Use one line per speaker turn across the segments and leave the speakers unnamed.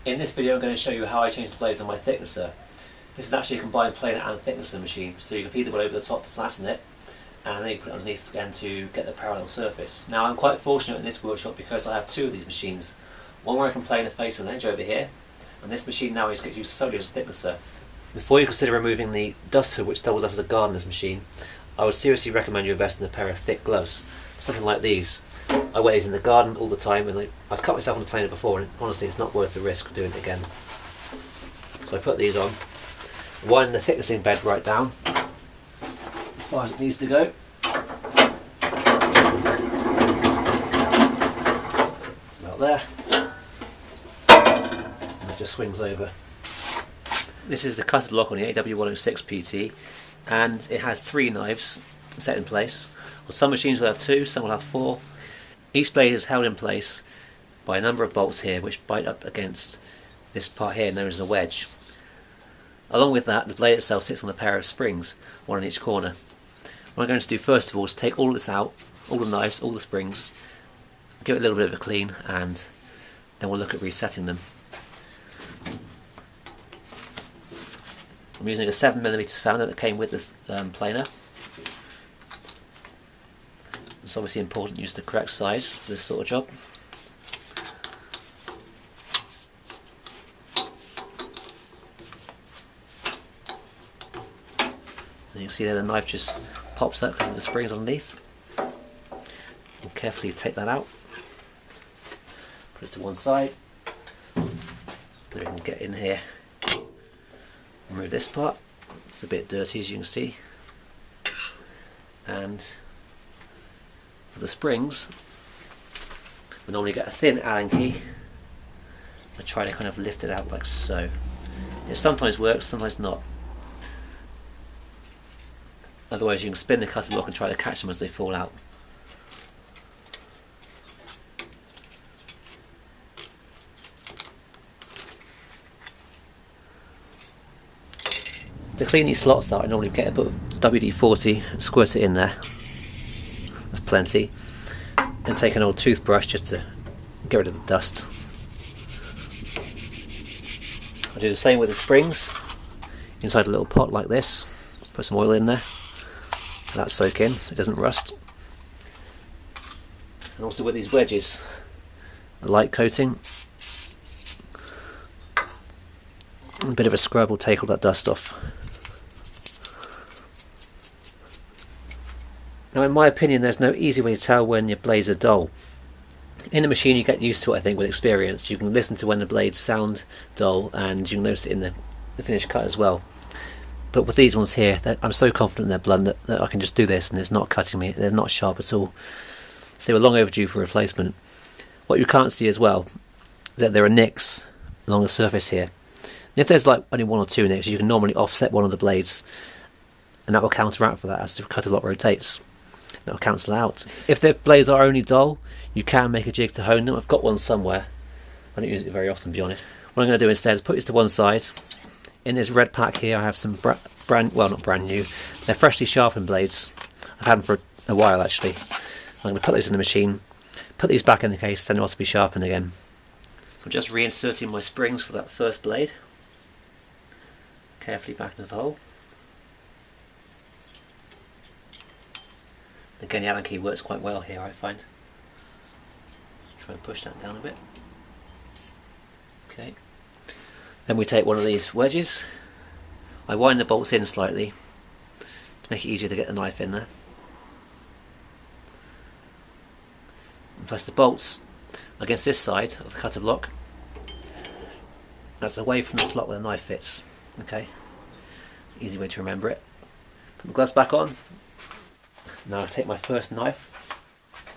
In this video I'm going to show you how I change the blades on my thicknesser. This is actually a combined planer and thicknesser machine, so you can feed the wood over the top to flatten it, and then you put it underneath again to get the parallel surface. Now I'm quite fortunate in this workshop because I have two of these machines. One where I can plane a face and edge over here, and this machine now is used solely as a thicknesser. Before you consider removing the dust hood which doubles up as a gardener's machine, I would seriously recommend you invest in a pair of thick gloves, something like these. I wear these in the garden all the time, and I've cut myself on the planer before, and honestly it's not worth the risk of doing it again. So I put these on, wind the thicknessing bed right down as far as it needs to go. It's about there, and it just swings over. This is the cutted lock on the AW106 PT, and it has 3 knives set in place. Well, some machines will have 2, some will have 4. Each blade is held in place by a number of bolts here which bite up against this part here known as a wedge. Along with that, the blade itself sits on a pair of springs, one in each corner. What I'm going to do first of all is take all this out, all the knives, all the springs, give it a little bit of a clean, and then we'll look at resetting them. I'm using a 7mm sounder that came with the planer. It's obviously important to use the correct size for this sort of job. And you can see there the knife just pops up because of the springs underneath. And carefully take that out. Put it to one side. Then we can get in here. Remove this part. It's a bit dirty as you can see. And for the springs, we normally get a thin Allen key. I try to kind of lift it out like so. It sometimes works, sometimes not. Otherwise you can spin the cutting block and try to catch them as they fall out. To clean these slots out, I normally get a bit of WD-40 and squirt it in there. That's plenty. And take an old toothbrush just to get rid of the dust. I do the same with the springs. Inside a little pot like this. Put some oil in there. Let that soak in so it doesn't rust. And also with these wedges, a light coating. A bit of a scrub will take all that dust off. Now in my opinion there's no easy way to tell when your blades are dull. In the machine you get used to it, I think, with experience. You can listen to when the blades sound dull and you can notice it in the finished cut as well. But with these ones here, I'm so confident they're blunt that I can just do this and it's not cutting me, they're not sharp at all. So they were long overdue for replacement. What you can't see as well is that there are nicks along the surface here. And if there's like only 1 or 2 nicks, you can normally offset one of the blades and that will counteract for that as the cutter block rotates. That will cancel out. If the blades are only dull, you can make a jig to hone them. I've got one somewhere. I don't use it very often, to be honest. What I'm going to do instead is put this to one side. In this red pack here I have some not brand new, they're freshly sharpened blades. I've had them for a while actually. I'm going to put those in the machine, put these back in the case, then they'll have to be sharpened again. I'm just reinserting my springs for that first blade. Carefully back into the hole. Again, the Allen key works quite well here, I find. Try and push that down a bit. Okay. Then we take one of these wedges. I wind the bolts in slightly to make it easier to get the knife in there. And press the bolts against this side of the cutter block. That's away from the slot where the knife fits. Okay. Easy way to remember it. Put the gloves back on. Now I take my first knife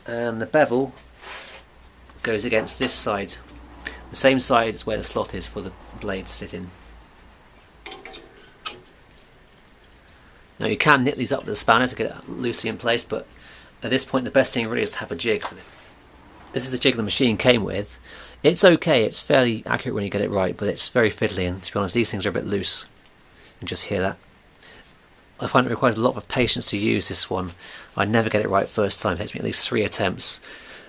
and the bevel goes against this side, the same side as where the slot is for the blade to sit in. Now you can knit these up with a spanner to get it loosely in place, but at this point the best thing really is to have a jig with it. This is the jig the machine came with. It's okay, it's fairly accurate when you get it right, but it's very fiddly, and to be honest these things are a bit loose. You can just hear that. I find it requires a lot of patience to use this one. I never get it right first time. It takes me at least 3 attempts.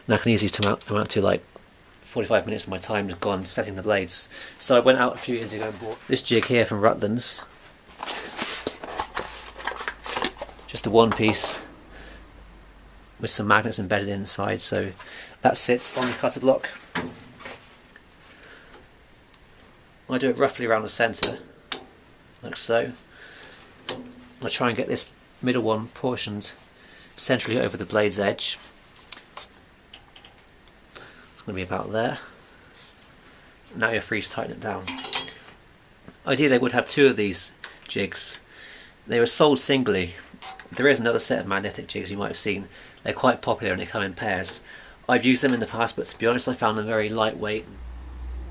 And that can easily amount to like 45 minutes of my time has gone setting the blades. So I went out a few years ago and bought this jig here from Rutland's. Just a one piece with some magnets embedded inside, so that sits on the cutter block. I do it roughly around the centre, like so. I try and get this middle one portioned centrally over the blade's edge. It's going to be about there. Now you're free to tighten it down. Ideally I would have two of these jigs. They were sold singly. There is another set of magnetic jigs you might have seen. They're quite popular and they come in pairs. I've used them in the past, but to be honest I found them very lightweight.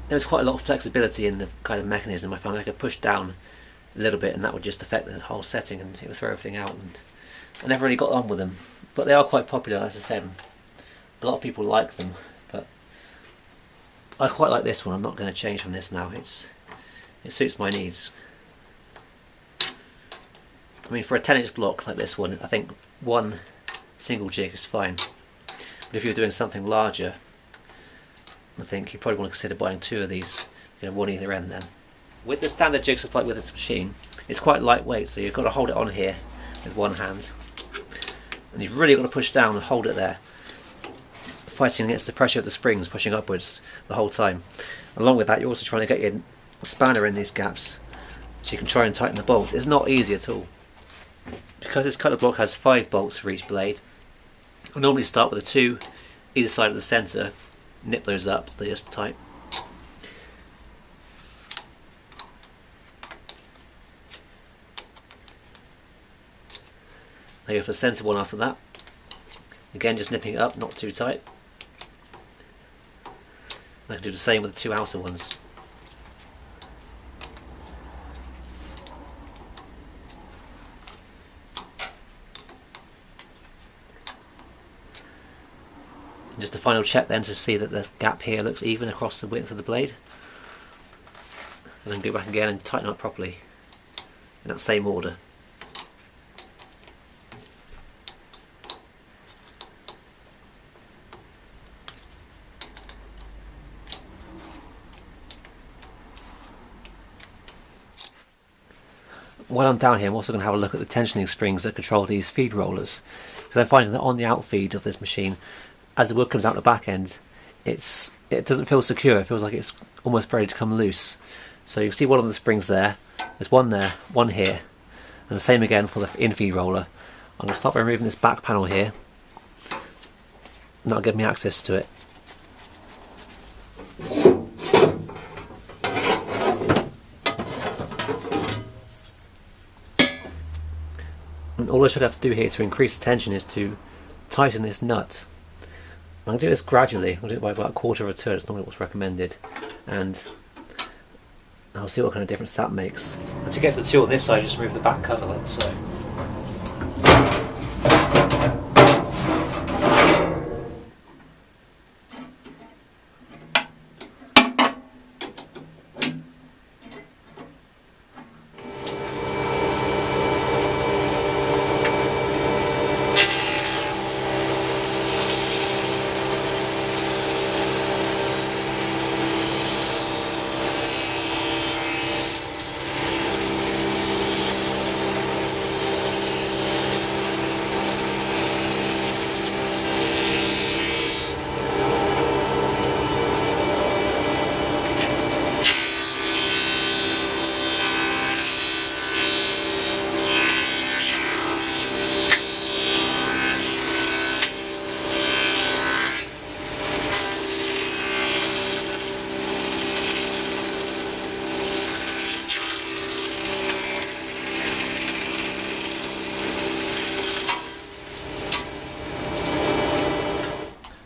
There was quite a lot of flexibility in the kind of mechanism. I found I could push down a little bit and that would just affect the whole setting and it would throw everything out, and I never really got on with them. But they are quite popular, as I said. A lot of people like them, but I quite like this one. I'm not going to change from this now. It suits my needs. I mean, for a 10-inch block like this one, I think one single jig is fine. But if you're doing something larger, I think you probably want to consider buying two of these, one either end then. With the standard jig supplied with this machine, it's quite lightweight, so you've got to hold it on here with one hand. And you've really got to push down and hold it there, fighting against the pressure of the springs pushing upwards the whole time. Along with that, you're also trying to get your spanner in these gaps so you can try and tighten the bolts. It's not easy at all. Because this cutter block has 5 bolts for each blade, I normally start with the 2 either side of the centre, nip those up so they're just tight. Now you have the centre one after that. Again, just nipping it up, not too tight. I can do the same with the 2 outer ones. And just a final check then to see that the gap here looks even across the width of the blade. And then go back again and tighten up properly in that same order. While I'm down here, I'm also going to have a look at the tensioning springs that control these feed rollers, because I'm finding that on the outfeed of this machine, as the wood comes out the back end, it doesn't feel secure. It feels like it's almost ready to come loose. So you can see one of the springs there. There's one there, one here, and the same again for the infeed roller. I'm going to start by removing this back panel here, and that'll give me access to it. And all I should have to do here to increase the tension is to tighten this nut. I'm going to do this gradually. I'm going to do it by about a quarter of a turn. It's normally what's recommended, and I'll see what kind of difference that makes. And to get to the tool on this side, just remove the back cover like so.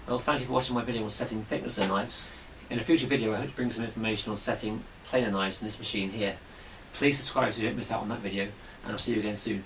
Well, thank you for watching my video on setting thicknesser knives. In a future video I hope to bring some information on setting planer knives in this machine here. Please subscribe so you don't miss out on that video, and I'll see you again soon.